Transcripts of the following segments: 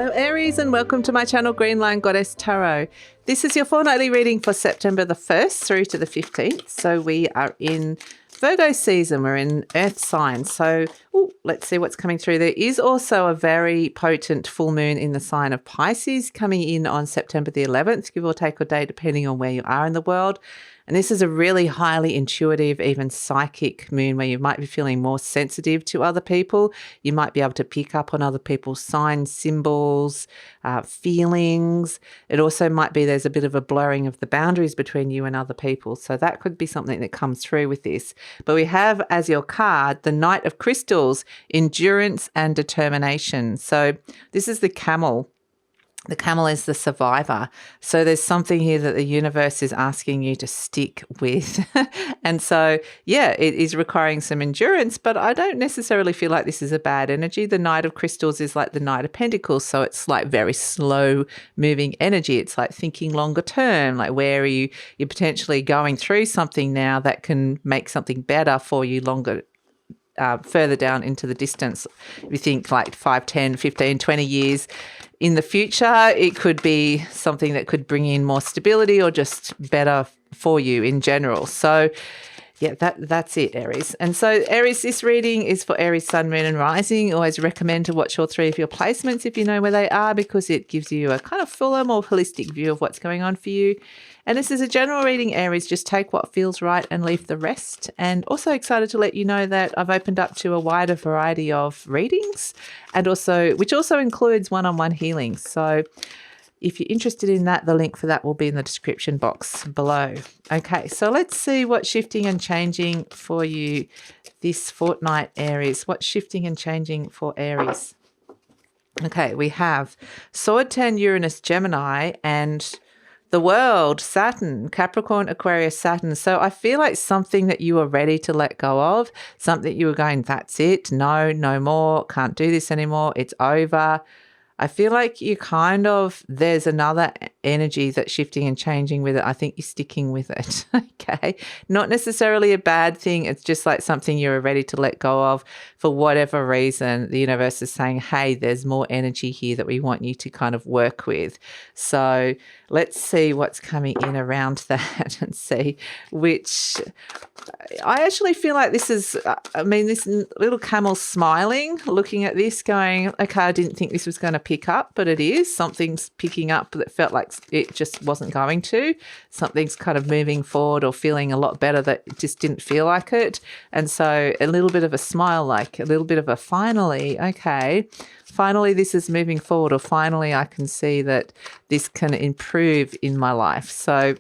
Hello Aries and welcome to my channel GreenLion Goddess Tarot. This is your fortnightly reading for September the 1st through to the 15th. So we are in Virgo season, we're in earth signs. So let's see what's coming through. There is also a very potent full moon in the sign of Pisces coming in on September the 11th, give or take a day depending on where you are in the world. And this is a really highly intuitive, even psychic moon where you might be feeling more sensitive to other people. You might be able to pick up on other people's signs, symbols, feelings. It also might be there's a bit of a blurring of the boundaries between you and other people. So that could be something that comes through with this. But we have as your card the Knight of Crystals, endurance and determination. So this is the camel. The camel is the survivor. So there's something here that the universe is asking you to stick with. And so, yeah, it is requiring some endurance, but I don't necessarily feel like this is a bad energy. The Knight of Crystals is like the Knight of Pentacles. So it's like very slow moving energy. It's like thinking longer term, like where are you're potentially going through something now that can make something better for you longer further down into the distance. If you think like 5, 10, 15, 20 years in the future, it could be something that could bring in more stability or just better for you in general. So yeah, that's it, Aries. And so Aries, this reading is for Aries, Sun, Moon and Rising. Always recommend to watch all three of your placements if you know where they are, because it gives you a kind of fuller, more holistic view of what's going on for you. And this is a general reading, Aries. Just take what feels right and leave the rest. And also excited to let you know that I've opened up to a wider variety of readings, and also which also includes one-on-one healings. So if you're interested in that, the link for that will be in the description box below. Okay, so let's see what's shifting and changing for you this fortnight, Aries. What's shifting and changing for Aries? Okay, we have Sword 10, Uranus, Gemini, and the world, Saturn, Capricorn, Aquarius, Saturn. So I feel like something that you are ready to let go of, something you were going, that's it, no more, can't do this anymore, it's over. I feel like you kind of, there's another energy that's shifting and changing with it. I think you're sticking with it, okay? Not necessarily a bad thing. It's just like something you're ready to let go of for whatever reason. The universe is saying, hey, there's more energy here that we want you to kind of work with. So let's see what's coming in around that and see which... I actually feel like this is, this little camel smiling, looking at this going, okay, I didn't think this was going to pick up, but it is. Something's picking up that felt like it just wasn't going to. Something's kind of moving forward or feeling a lot better that it just didn't feel like it. And so a little bit of a smile, like a little bit of a finally, okay, finally this is moving forward, or finally I can see that this can improve in my life. So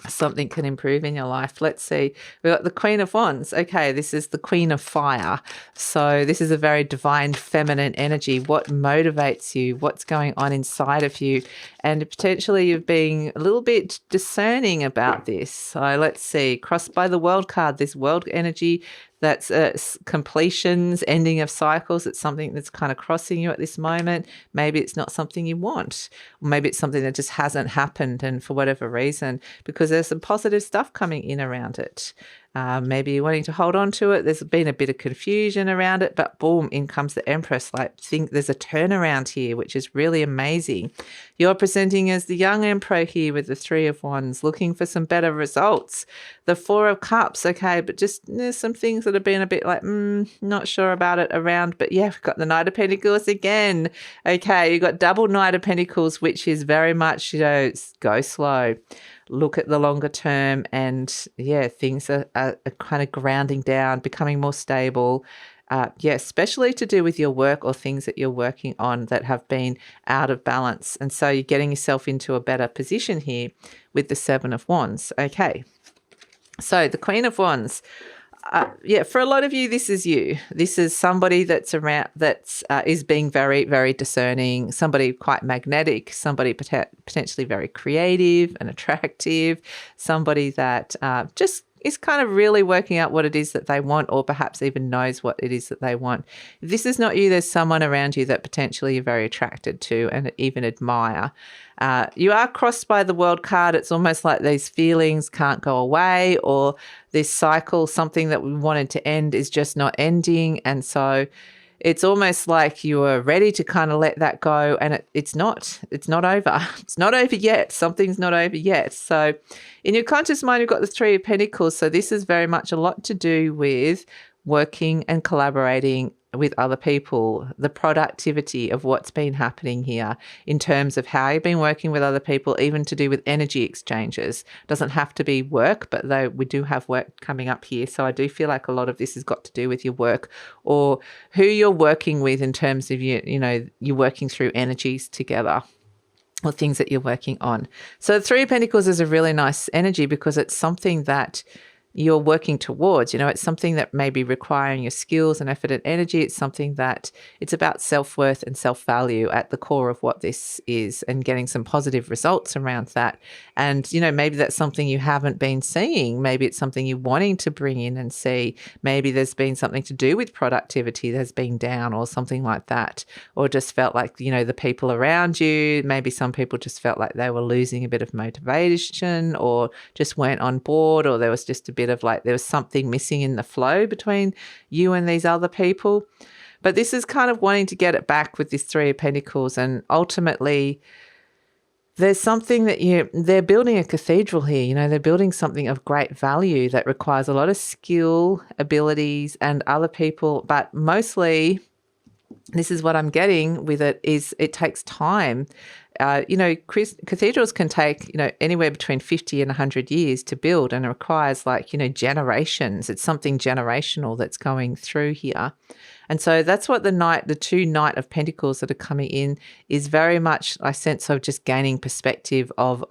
something can improve in your life. Let's see. We've got the Queen of Wands. Okay, this is the Queen of Fire. So this is a very divine feminine energy. What motivates you? What's going on inside of you? And potentially you've been a little bit discerning about this. So let's see. Crossed by the World card, this world energy, that's completions, ending of cycles. It's something that's kind of crossing you at this moment. Maybe it's not something you want. Or maybe it's something that just hasn't happened, and for whatever reason, because there's some positive stuff coming in around it. Maybe you're wanting to hold on to it. There's been a bit of confusion around it, but boom, in comes the Empress. Like, think there's a turnaround here, which is really amazing. You're presenting as the young Emperor here with the Three of Wands, looking for some better results. The Four of Cups, okay, but just there's some things that have been a bit like, not sure about it around. But yeah, we've got the Knight of Pentacles again. Okay, you've got double Knight of Pentacles, which is very much, go slow. Look at the longer term, and yeah, things are kind of grounding down, becoming more stable. Especially to do with your work or things that you're working on that have been out of balance. And so you're getting yourself into a better position here with the Seven of Wands. Okay, so the Queen of Wands. For a lot of you, this is you. This is somebody that's around, is being very, very discerning, somebody quite magnetic, somebody potentially very creative and attractive, somebody that just is kind of really working out what it is that they want, or perhaps even knows what it is that they want. If this is not you, there's someone around you that potentially you're very attracted to and even admire. You are crossed by the World card. It's almost like these feelings can't go away, or this cycle, something that we wanted to end is just not ending. And so it's almost like you are ready to kind of let that go, and it's not over. It's not over yet. Something's not over yet. So in your conscious mind, you've got the Three of Pentacles. So this is very much a lot to do with working and collaborating with other people, the productivity of what's been happening here in terms of how you've been working with other people, even to do with energy exchanges. Doesn't have to be work, but though we do have work coming up here. So I do feel like a lot of this has got to do with your work or who you're working with in terms of you're working through energies together or things that you're working on. So the Three of Pentacles is a really nice energy because it's something that you're working towards. It's something that may be requiring your skills and effort and energy. It's something that it's about self-worth and self-value at the core of what this is, and getting some positive results around that. And, maybe that's something you haven't been seeing. Maybe it's something you're wanting to bring in and see. Maybe there's been something to do with productivity that's been down or something like that, or just felt like, the people around you, maybe some people just felt like they were losing a bit of motivation or just weren't on board, or there was just a bit of like there was something missing in the flow between you and these other people. But this is kind of wanting to get it back with this Three of Pentacles, and ultimately there's something that they're building a cathedral here. They're building something of great value that requires a lot of skill, abilities, and other people, but mostly this is what I'm getting with it is it takes time. Cathedrals can take, anywhere between 50 and 100 years to build, and it requires generations. It's something generational that's going through here. And so that's what the two Knight of Pentacles that are coming in is very much, I sense, of just gaining perspective of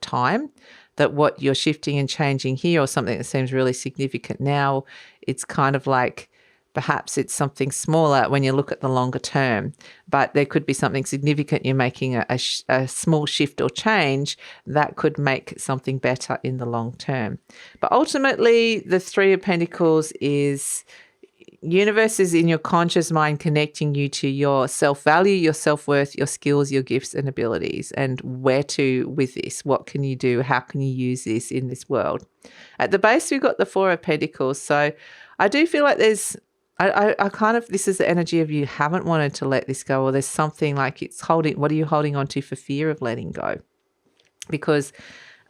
time, that what you're shifting and changing here, or something that seems really significant now, it's kind of like, perhaps it's something smaller when you look at the longer term, but there could be something significant. You're making a small shift or change that could make something better in the long term. But ultimately, the Three of Pentacles is universe is in your conscious mind connecting you to your self-value, your self-worth, your skills, your gifts and abilities, and where to with this. What can you do? How can you use this in this world? At the base, we've got the Four of Pentacles. So I do feel like there's I kind of, this is the energy of you haven't wanted to let this go, or there's something like it's holding, what are you holding on to for fear of letting go? Because,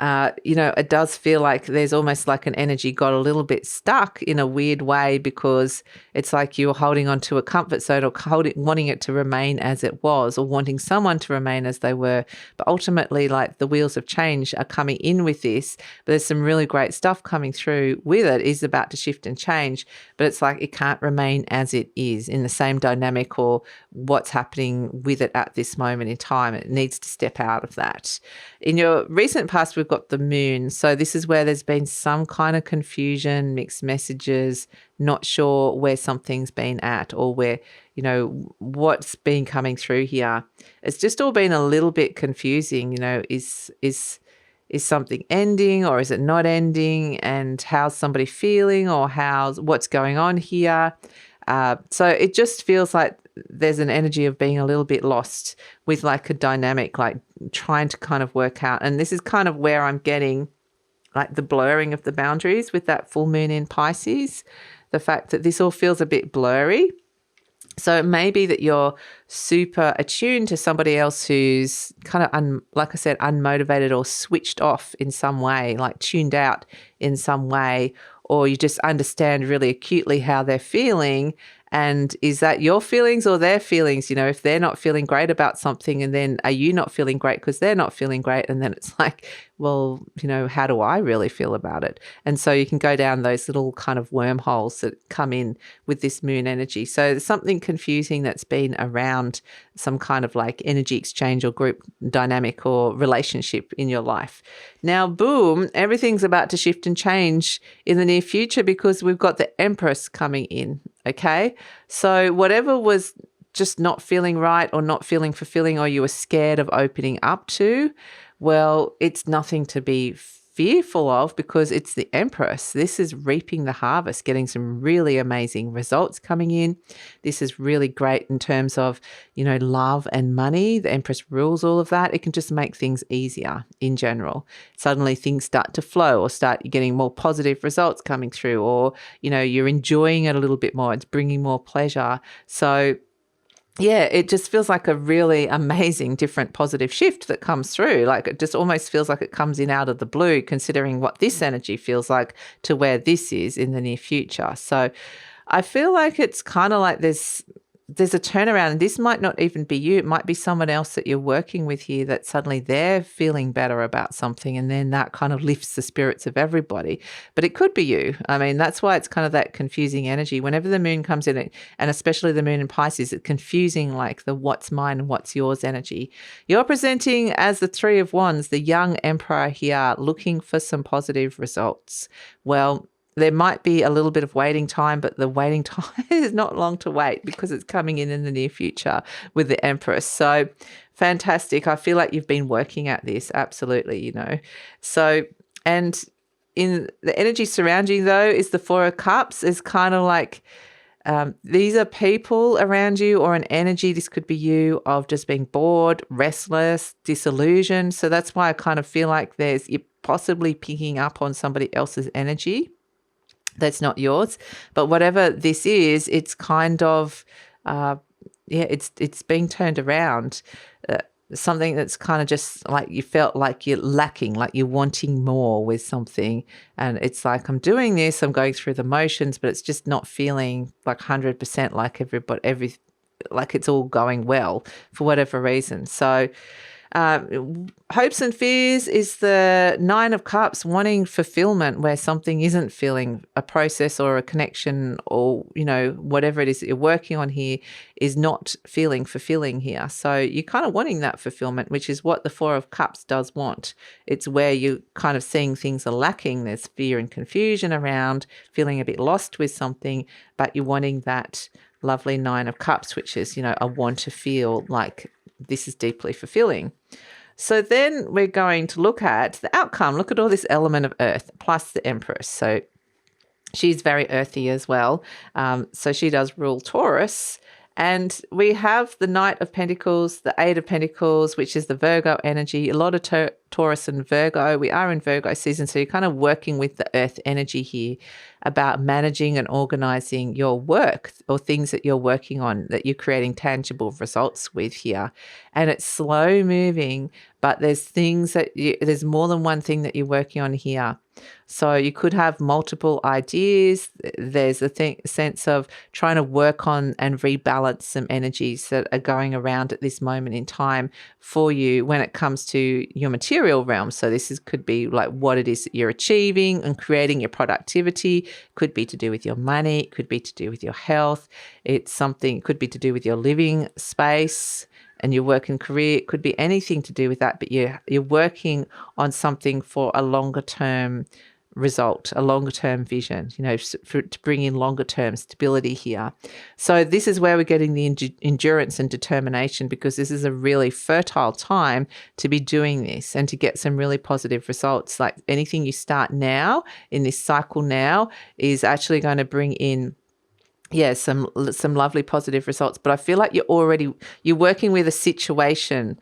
it does feel like there's almost like an energy got a little bit stuck in a weird way, because it's like you're holding on to a comfort zone, or wanting it to remain as it was, or wanting someone to remain as they were. But ultimately, like the wheels of change are coming in with this, but there's some really great stuff coming through with it. It is about to shift and change, but it's like it can't remain as it is in the same dynamic or what's happening with it at this moment in time. It needs to step out of that. In your recent past, we've got the Moon. So this is where there's been some kind of confusion, mixed messages, not sure where something's been at, or where, what's been coming through here. It's just all been a little bit confusing, is something ending or is it not ending, and how's somebody feeling, or what's going on here. So it just feels like there's an energy of being a little bit lost with like a dynamic, like trying to kind of work out. And this is kind of where I'm getting like the blurring of the boundaries with that full moon in Pisces, the fact that this all feels a bit blurry. So it may be that you're super attuned to somebody else who's kind of, like I said, unmotivated or switched off in some way, like tuned out in some way, or you just understand really acutely how they're feeling. And is that your feelings or their feelings? If they're not feeling great about something, and then are you not feeling great because they're not feeling great? And then it's like, well, how do I really feel about it? And so you can go down those little kind of wormholes that come in with this moon energy. So there's something confusing that's been around some kind of like energy exchange or group dynamic or relationship in your life. Now, boom, everything's about to shift and change in the near future, because we've got the Empress coming in. Okay, so whatever was just not feeling right or not feeling fulfilling, or you were scared of opening up to, well, it's nothing to be fearful of, because it's the Empress. This is reaping the harvest, getting some really amazing results coming in. This is really great in terms of, love and money. The Empress rules all of that. It can just make things easier in general. Suddenly things start to flow, or start getting more positive results coming through, or, you're enjoying it a little bit more. It's bringing more pleasure. So yeah, it just feels like a really amazing, different positive shift that comes through. Like, it just almost feels like it comes in out of the blue, considering what this energy feels like to where this is in the near future. So I feel like it's kind of like there's a turnaround, and this might not even be you. It might be someone else that you're working with here, that suddenly they're feeling better about something, and then that kind of lifts the spirits of everybody. But it could be you. I mean, that's why it's kind of that confusing energy. Whenever the moon comes in, and especially the moon in Pisces, it's confusing, like the what's mine and what's yours energy. You're presenting as the Three of Wands, the young emperor here, looking for some positive results. Well, there might be a little bit of waiting time, but the waiting time is not long to wait, because it's coming in the near future with the Empress. So fantastic. I feel like you've been working at this. Absolutely, So, and in the energy surrounding, though, is the Four of Cups. Is kind of like these are people around you, or an energy, this could be you, of just being bored, restless, disillusioned. So that's why I kind of feel like you're possibly picking up on somebody else's energy that's not yours. But whatever this is, it's kind of, it's being turned around. Something that's kind of just like you felt like you're lacking, like you're wanting more with something. And it's like, I'm doing this, I'm going through the motions, but it's just not feeling like 100% like like it's all going well for whatever reason. So hopes and fears is the Nine of Cups, wanting fulfillment where something isn't feeling, a process or a connection, or, whatever it is that you're working on here is not feeling fulfilling here. So you're kind of wanting that fulfillment, which is what the Four of Cups does want. It's where you're kind of seeing things are lacking. There's fear and confusion around, feeling a bit lost with something, but you're wanting that lovely Nine of Cups, which is, I want to feel like this is deeply fulfilling. So then we're going to look at the outcome. Look at all this element of earth plus the Empress. So she's very earthy as well. So she does rule Taurus. And we have the Knight of Pentacles, the Eight of Pentacles, which is the Virgo energy. A lot of Taurus and Virgo. We are in Virgo season, so you're kind of working with the earth energy here about managing and organizing your work, or things that you're working on, that you're creating tangible results with here. And it's slow moving, but there's things that there's more than one thing that you're working on here. So you could have multiple ideas. There's a sense of trying to work on and rebalance some energies that are going around at this moment in time for you when it comes to your material realm. So this could be like what it is that you're achieving and creating your productivity. Could be to do with your money. It could be to do with your health. It could be to do with your living space and your work and career. It could be anything to do with that, but you're working on something for a longer term result, a longer term vision, to bring in longer term stability here. So this is where we're getting the endurance and determination, because this is a really fertile time to be doing this and to get some really positive results. Like anything you start now in this cycle now is actually going to bring in some lovely positive results. But I feel like you're working with a situation,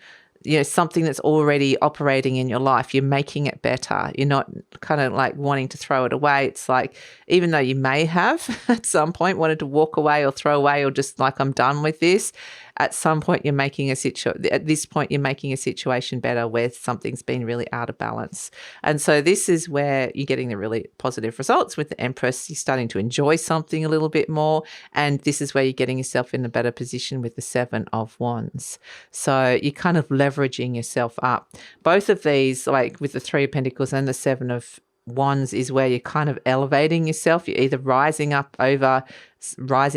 something that's already operating in your life. You're making it better. You're not kind of like wanting to throw it away. It's like, even though you may have at some point wanted to walk away or throw away, or just like, I'm done with this, at some point you're making at this point you're making a situation better where something's been really out of balance. And so this is where you're getting the really positive results with the Empress. You're starting to enjoy something a little bit more, and this is where you're getting yourself in a better position with the Seven of Wands. So you're kind of leveraging yourself up. Both of these, like with the Three of Pentacles and the Seven of Wands, is where you're kind of elevating yourself. You're either rising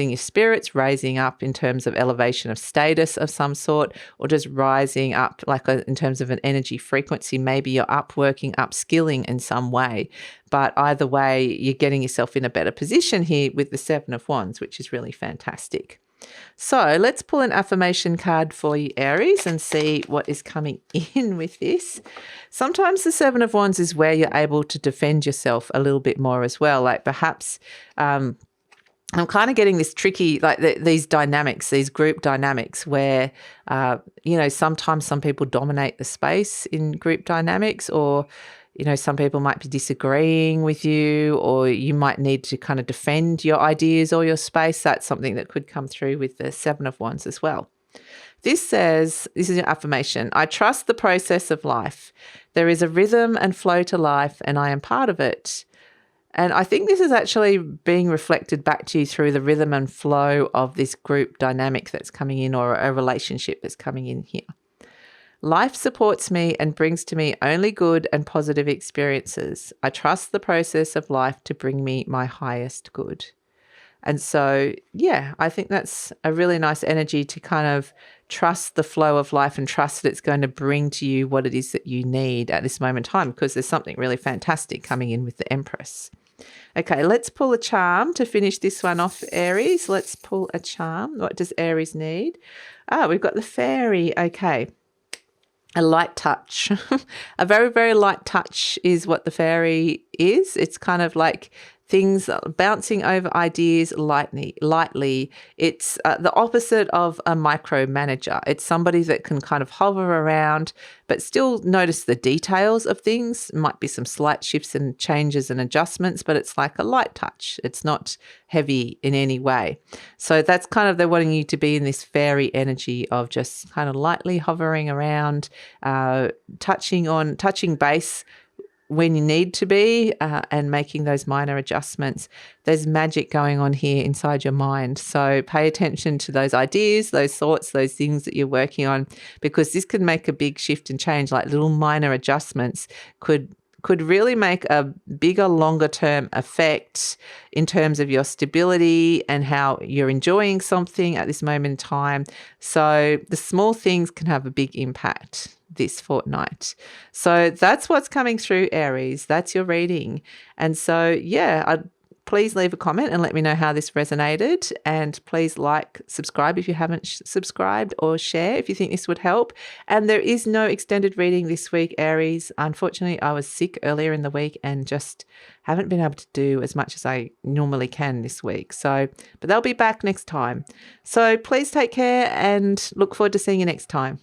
your spirits, raising up in terms of elevation of status of some sort, or just rising up in terms of an energy frequency. Maybe you're upskilling in some way. But either way, you're getting yourself in a better position here with the Seven of Wands, which is really fantastic. So let's pull an affirmation card for you, Aries, and see what is coming in with this. Sometimes the Seven of Wands is where you're able to defend yourself a little bit more as well. Like perhaps I'm kind of getting this tricky, like these dynamics, these group dynamics where, sometimes some people dominate the space in group dynamics, or some people might be disagreeing with you, or you might need to kind of defend your ideas or your space. That's something that could come through with the Seven of Wands as well. This says, this is your affirmation: I trust the process of life. There is a rhythm and flow to life, and I am part of it. And I think this is actually being reflected back to you through the rhythm and flow of this group dynamic that's coming in, or a relationship that's coming in here. Life supports me and brings to me only good and positive experiences. I trust the process of life to bring me my highest good. And so, yeah, I think that's a really nice energy to kind of trust the flow of life and trust that it's going to bring to you what it is that you need at this moment in time, because there's something really fantastic coming in with the Empress. Okay, let's pull a charm to finish this one off, Aries. Let's pull a charm. What does Aries need? We've got the Fairie. Okay. A light touch. A very, very light touch is what the Fairy is. It's kind of like things bouncing over ideas lightly. It's the opposite of a micromanager. It's somebody that can kind of hover around but still notice the details of things. Might be some slight shifts and changes and adjustments, but it's like a light touch. It's not heavy in any way. So that's kind of, they're wanting you to be in this fairy energy of just kind of lightly hovering around, touching base when you need to be, and making those minor adjustments. There's magic going on here inside your mind. So pay attention to those ideas, those thoughts, those things that you're working on, because this could make a big shift and change. Like little minor adjustments could really make a bigger, longer term effect in terms of your stability and how you're enjoying something at this moment in time. So the small things can have a big impact this fortnight. So that's what's coming through, Aries. That's your reading. And so, yeah, please leave a comment and let me know how this resonated. And please subscribe if you haven't subscribed, or share if you think this would help. And there is no extended reading this week, Aries. Unfortunately, I was sick earlier in the week and just haven't been able to do as much as I normally can this week. So, but they'll be back next time. So please take care and look forward to seeing you next time.